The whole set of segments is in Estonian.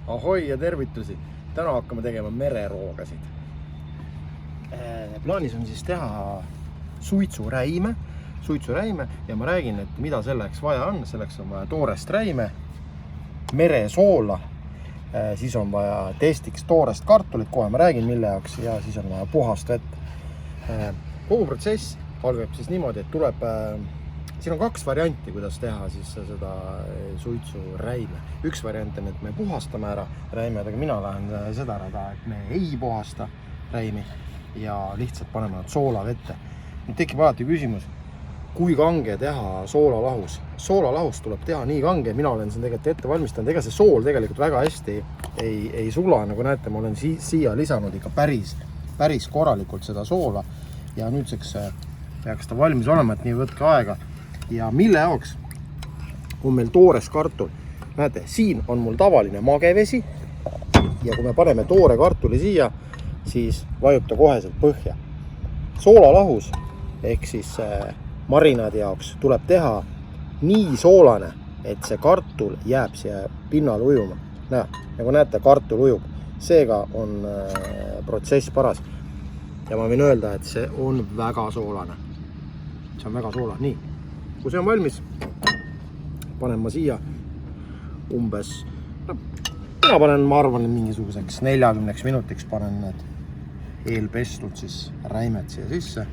Ahoi ja tervitusi! Täna hakkame tegema mereroogasid. Plaanis on siis teha suitsuräime ja ma räägin, et mida selleks vaja on. Selleks on vaja toorest räime, meresoola, siis on vaja testiks toorest kartulit, kohe ma räägin mille jaoks, ja siis on vaja puhast vett. Kogu protsess algab siis niimoodi, et tuleb, siin on kaks varianti, kuidas teha siis seda suitsuräime. Üks variant on, et me puhastame ära räimed, aga mina lähen seda ära, et me ei puhasta räimi ja lihtsalt paneme nad soolavette. Nüüd tekib alati küsimus, kui kange teha soolalahus. Soolalahus tuleb teha nii kange, mina olen siin tegelikult ette valmistanud. Ega see sool tegelikult väga hästi ei sula, nagu näete, ma olen siia lisanud ikka päris korralikult seda soola ja nüüdseks peaks ta valmis olema, et nii võtke aega. Ja mille jaoks on meil toores kartul? Näete, siin on mul tavaline magevesi ja kui me paneme toore kartuli siia, siis vajub ta koheselt põhja. Soolalahus ehk siis marinaadi jaoks tuleb teha nii soolane, et see kartul jääb siia pinnal ujuma. Nagu näete, kartul ujub. Seega on protsess paras. Ja ma võin öelda, et see on väga soolane. See on väga soolane. Nii, kui see on valmis, panen ma siia umbes, mina panen, ma arvan, mingisuguseks 40 minutiks panen need eelpestud siis räimed siia sisse.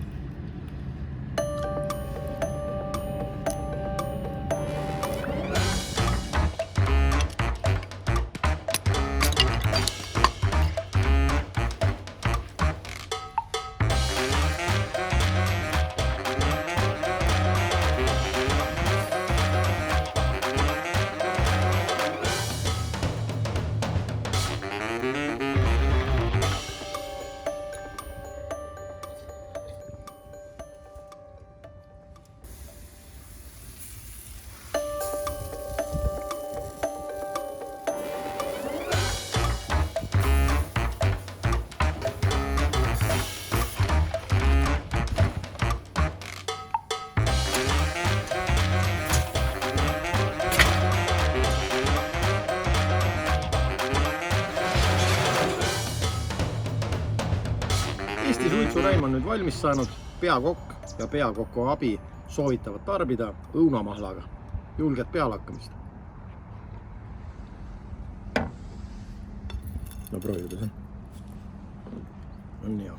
Eesti suitsuräim on nüüd valmis saanud. Peakokk ja peakoku abi soovitavad tarbida õunamahlaga. Julget pealehakkamist. No proovida see. On nii.